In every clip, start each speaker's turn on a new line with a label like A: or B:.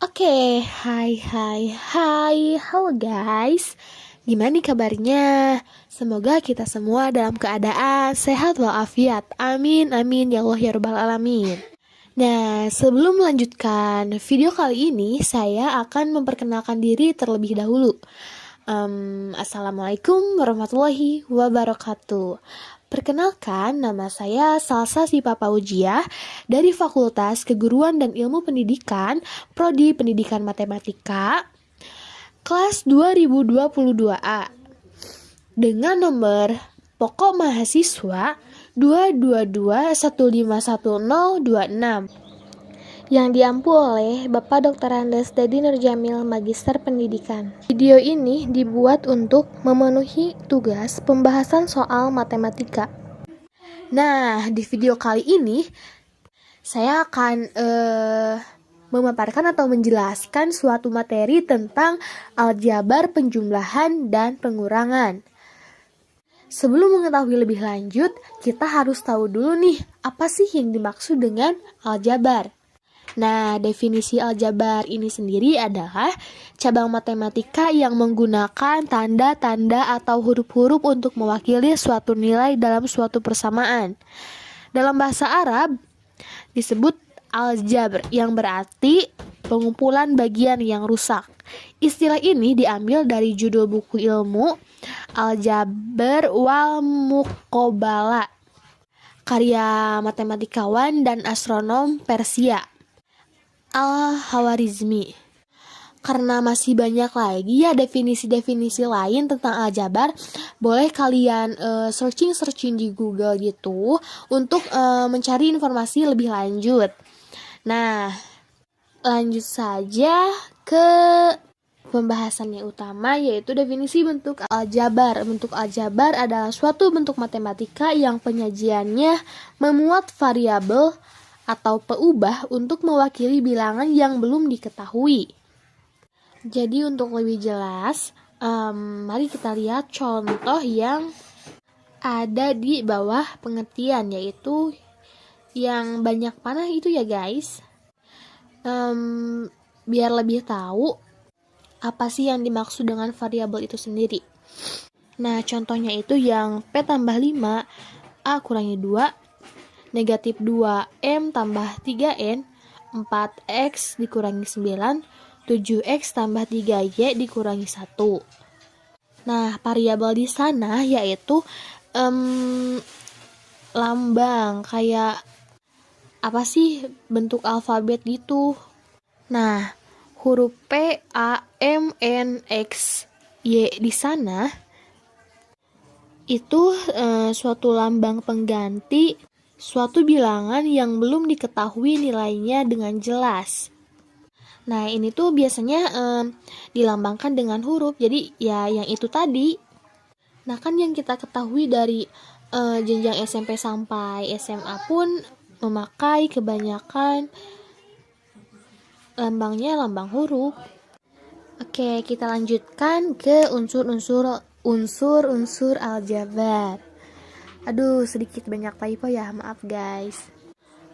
A: Oke, hai, halo guys. Gimana nih kabarnya? Semoga kita semua dalam keadaan sehat walafiat. Amin, amin ya Allah ya Rabbal Alamin. Nah, sebelum melanjutkan video kali ini, saya akan memperkenalkan diri terlebih dahulu. Assalamualaikum warahmatullahi wabarakatuh. Perkenalkan, nama saya Salsa Sipa Paujiah dari Fakultas Keguruan dan Ilmu Pendidikan, Prodi Pendidikan Matematika, kelas 2022A, dengan nomor pokok mahasiswa 222151026 yang diampu oleh Bapak Dr. Andes Dadi Nurjamil, Magister Pendidikan. Video ini dibuat untuk memenuhi tugas pembahasan soal matematika. Nah, di video kali ini saya akan memaparkan atau menjelaskan suatu materi tentang aljabar, penjumlahan, dan pengurangan. Sebelum mengetahui lebih lanjut, kita harus tahu dulu nih, apa sih yang dimaksud dengan aljabar? Nah, definisi aljabar ini sendiri adalah cabang matematika yang menggunakan tanda-tanda atau huruf-huruf untuk mewakili suatu nilai dalam suatu persamaan. Dalam bahasa Arab disebut aljabr, yang berarti pengumpulan bagian yang rusak. Istilah ini diambil dari judul buku ilmu Aljabr wal Muqobalah, karya matematikawan dan astronom Persia Al-Hawarizmi. Karena masih banyak lagi ya definisi-definisi lain tentang aljabar, boleh kalian searching di Google gitu untuk mencari informasi lebih lanjut. Nah, lanjut saja ke pembahasan yang utama, yaitu definisi bentuk aljabar. Bentuk aljabar adalah suatu bentuk matematika yang penyajiannya memuat variabel atau peubah untuk mewakili bilangan yang belum diketahui. Jadi untuk lebih jelas, mari kita lihat contoh yang ada di bawah pengertian, yaitu yang banyak panah itu ya guys. Biar lebih tahu apa sih yang dimaksud dengan variabel itu sendiri. Nah, contohnya itu yang P tambah 5, A kurangi 2, negatif 2M tambah 3N, 4X dikurangi 9, 7X tambah 3Y dikurangi 1. Nah, variabel di sana yaitu lambang, kayak apa sih, bentuk alfabet gitu. Nah, huruf P, A, M, N, X, Y di sana itu suatu lambang pengganti suatu bilangan yang belum diketahui nilainya dengan jelas. Nah, ini tuh biasanya dilambangkan dengan huruf. Jadi ya yang itu tadi. Nah, kan yang kita ketahui dari jenjang SMP sampai SMA pun memakai kebanyakan lambangnya lambang huruf. Oke, kita lanjutkan ke unsur-unsur aljabar. Aduh, sedikit banyak typo ya, maaf guys.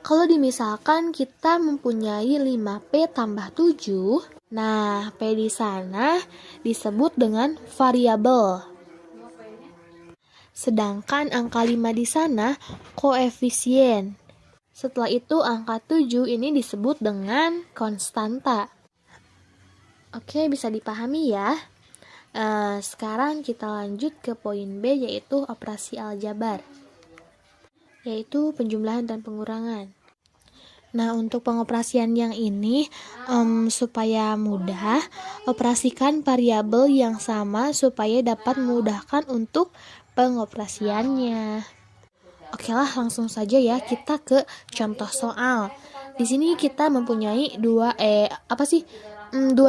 A: Kalau dimisalkan kita mempunyai 5P tambah 7, nah P di sana disebut dengan variabel. Sedangkan angka 5 di sana koefisien. Setelah itu angka 7 ini disebut dengan konstanta. Oke, bisa dipahami ya. Sekarang kita lanjut ke poin B, yaitu operasi aljabar, yaitu penjumlahan dan pengurangan. Nah, untuk pengoperasian yang ini supaya mudah, operasikan variabel yang sama supaya dapat memudahkan untuk pengoperasiannya. Oke lah, langsung saja ya kita ke contoh soal. Di sini kita mempunyai dua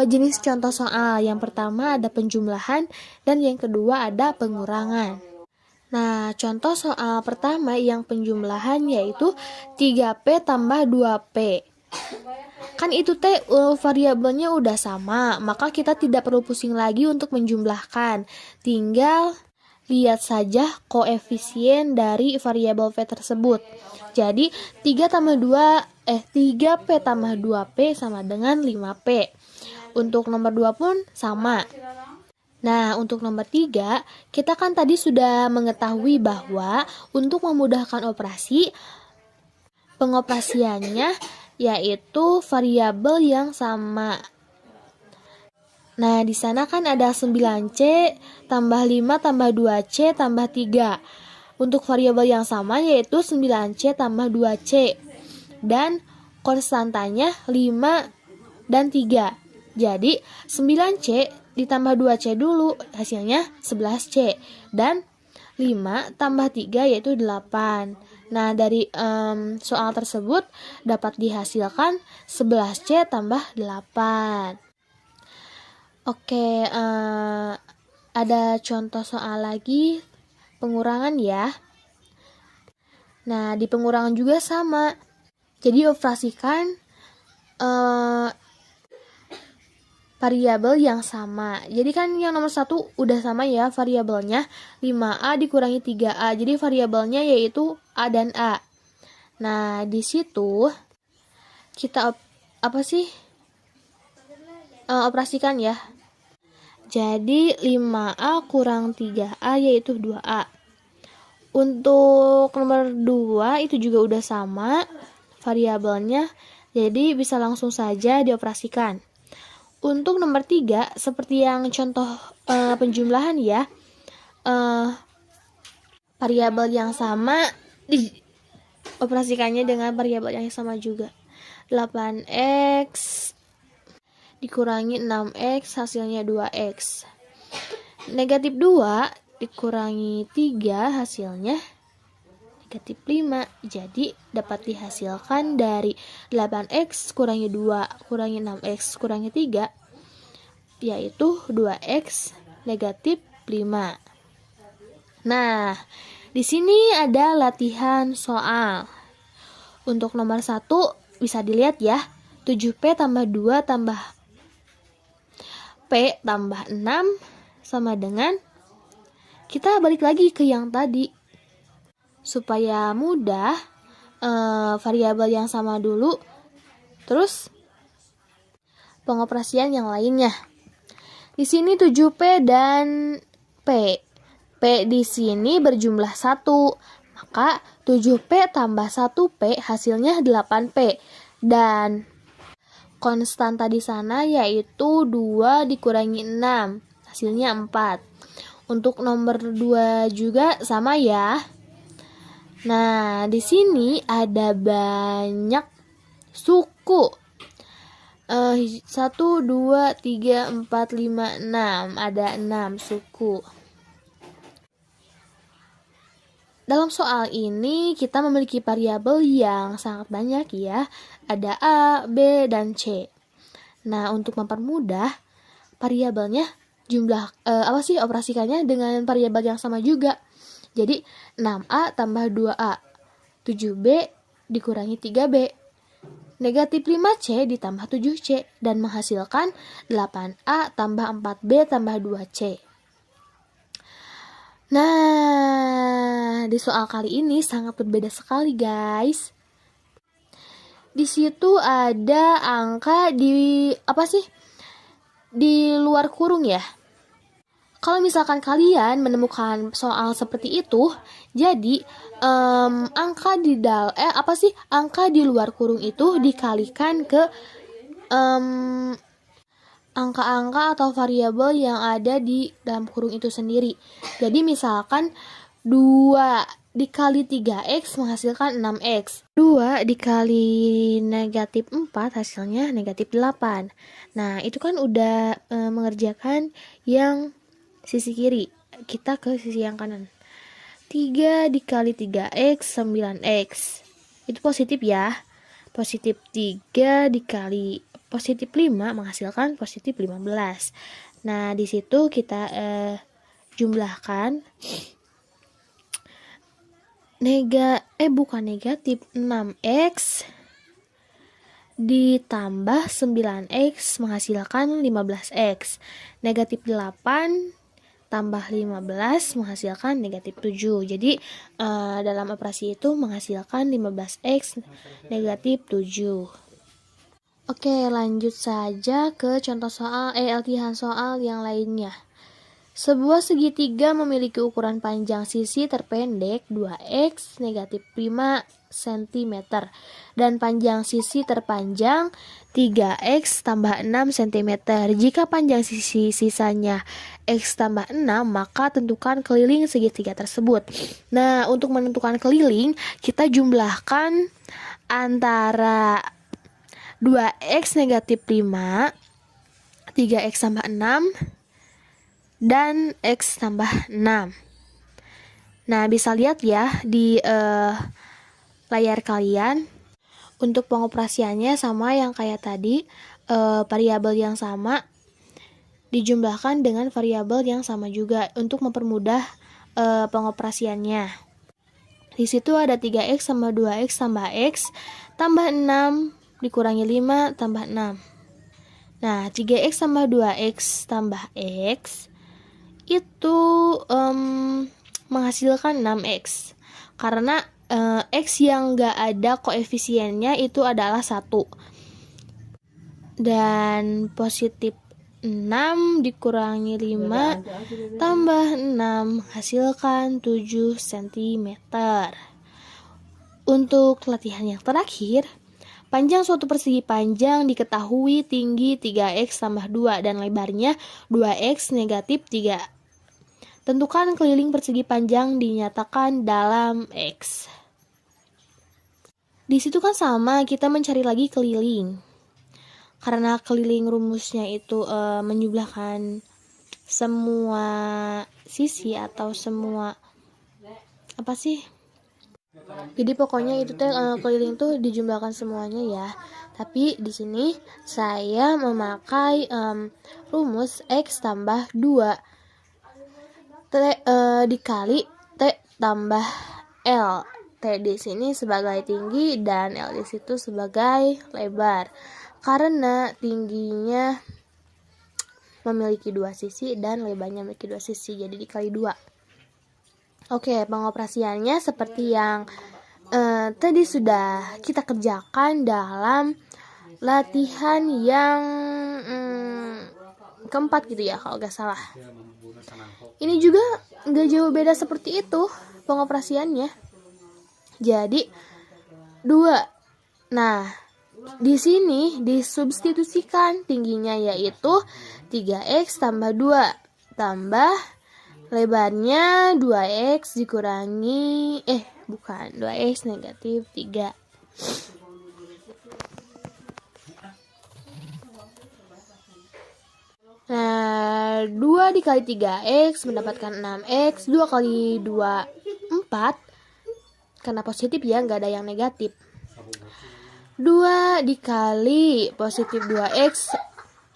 A: jenis contoh soal. Yang pertama ada penjumlahan dan yang kedua ada pengurangan. Nah, contoh soal pertama yang penjumlahan yaitu 3P tambah 2P. Kan itu variabelnya udah sama, maka kita tidak perlu pusing lagi untuk menjumlahkan. Tinggal lihat saja koefisien dari variabel V tersebut. Jadi 3P tambah 2P sama dengan 5P. Untuk nomor 2 pun sama. Nah, untuk nomor 3, kita kan tadi sudah mengetahui bahwa untuk memudahkan operasi, pengoperasiannya yaitu variabel yang sama. Nah, di sana kan ada 9C tambah 5 tambah 2C tambah 3. Untuk variabel yang sama yaitu 9C tambah 2C. Dan konstantanya 5 dan 3. Jadi 9C ditambah 2C dulu, hasilnya 11C. Dan 5 tambah 3 yaitu 8. Nah, dari soal tersebut dapat dihasilkan 11C tambah 8. Oke, ada contoh soal lagi pengurangan ya. Nah, di pengurangan juga sama. Jadi operasikan variabel yang sama. Jadi kan yang nomor 1 udah sama ya variabelnya, 5A dikurangi 3A. Jadi variabelnya yaitu A dan A. Nah, di situ kita operasikan ya. Jadi 5A kurang 3A yaitu 2A. Untuk nomor 2 itu juga udah sama variabelnya. Jadi bisa langsung saja dioperasikan. Untuk nomor 3, seperti yang contoh penjumlahan ya, variabel yang sama dioperasikannya dengan variabel yang sama juga. 8x dikurangi 6x hasilnya 2x. Negatif 2 dikurangi 3 hasilnya negatif 5. Jadi dapat dihasilkan dari 8x kurangi 2 kurangi 6x kurangi 3 yaitu 2x negatif 5. Nah, di sini ada latihan soal. Untuk nomor 1 bisa dilihat ya, 7P tambah 2 tambah P tambah 6 sama dengan, kita balik lagi ke yang tadi. Supaya mudah, variabel yang sama dulu, terus pengoperasian yang lainnya. Di sini 7P dan P. P di sini berjumlah 1, maka 7P tambah 1P hasilnya 8P. Dan konstanta di sana yaitu 2 dikurangi 6, hasilnya 4. Untuk nomor 2 juga sama ya. Nah, di sini ada banyak suku. 1, 2, 3, 4, 5, 6. Ada 6 suku. Dalam soal ini kita memiliki variabel yang sangat banyak ya. Ada A, B, dan C. Nah, untuk mempermudah variabelnya operasikannya dengan variabel yang sama juga. Jadi 6A tambah 2A, 7B dikurangi 3B, negatif 5C ditambah 7C, dan menghasilkan 8A tambah 4B tambah 2C. Nah, di soal kali ini sangat berbeda sekali guys. Di situ ada angka di luar kurung ya. Kalau misalkan kalian menemukan soal seperti itu, jadi angka di luar kurung itu dikalikan ke angka-angka atau variabel yang ada di dalam kurung itu sendiri. Jadi misalkan 2 dikali 3x menghasilkan 6x. 2 dikali negatif 4 hasilnya negatif 8. Nah, itu kan udah mengerjakan yang sisi kiri, kita ke sisi yang kanan. 3 dikali 3x 9x. Itu positif ya. Positif 3 dikali positif 5 menghasilkan positif 15. Nah, di situ kita jumlahkan negatif 6x ditambah 9x menghasilkan 15x. Negatif 8 tambah 15 menghasilkan negatif 7. Jadi dalam operasi itu menghasilkan 15x negatif 7. Oke, lanjut saja ke contoh soal latihan soal yang lainnya. Sebuah segitiga memiliki ukuran panjang sisi terpendek 2x negatif 5 cm dan panjang sisi terpanjang 3x tambah 6 cm. Jika panjang sisi sisanya x tambah 6, maka tentukan keliling segitiga tersebut. Nah, untuk menentukan keliling, kita jumlahkan antara 2x negatif 5, 3x tambah 6, dan x tambah 6. Nah, bisa lihat ya di layar kalian. Untuk pengoperasiannya sama yang kayak tadi, variabel yang sama dijumlahkan dengan variabel yang sama juga untuk mempermudah pengoperasiannya. Di situ ada 3x sama 2x tambah x tambah 6 dikurangi 5 tambah 6. Nah, 3x tambah 2x tambah x itu menghasilkan 6x. Karena x yang gak ada koefisiennya itu adalah 1. Dan positif 6 dikurangi 5 tambah 6 menghasilkan 7 cm. Untuk latihan yang terakhir, panjang suatu persegi panjang diketahui tinggi 3x tambah 2 dan lebarnya 2x negatif 3. Tentukan keliling persegi panjang dinyatakan dalam X. Di situ kan sama, kita mencari lagi keliling. Karena keliling rumusnya itu menjumlahkan semua sisi atau semua apa sih? Jadi pokoknya itu keliling tuh dijumlahkan semuanya ya. Tapi di sini saya memakai rumus X tambah 2 T dikali T tambah L. T di sini sebagai tinggi dan L di situ sebagai lebar. Karena tingginya memiliki 2 sisi dan lebarnya memiliki 2 sisi, jadi dikali 2. Oke, pengoperasiannya seperti yang tadi sudah kita kerjakan dalam latihan yang keempat gitu ya kalau gak salah. Ini juga gak jauh beda seperti itu pengoperasiannya. Jadi 2. Nah, di sini disubstitusikan tingginya yaitu 3x tambah 2 tambah lebarnya 2x dikurangi 2x negatif 3. Nah, 2 dikali 3x mendapatkan 6x, 2 kali 2, 4. Karena positif ya, nggak ada yang negatif. 2 dikali positif 2x,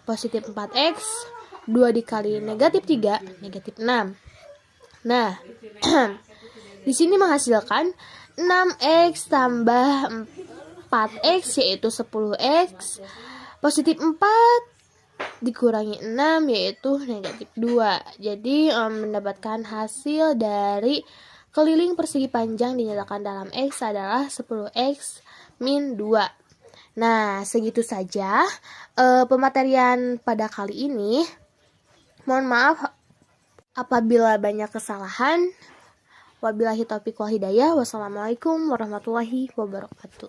A: positif 4x. 2 dikali negatif 3, negatif 6. Nah, di sini menghasilkan 6x tambah 4x yaitu 10x. Positif 4 dikurangi 6 yaitu negatif 2. Jadi mendapatkan hasil dari keliling persegi panjang dinyatakan dalam X adalah 10x min 2. Nah, segitu saja pematerian pada kali ini. Mohon maaf apabila banyak kesalahan. Wabillahi taufiq wal hidayah. Wassalamualaikum warahmatullahi wabarakatuh.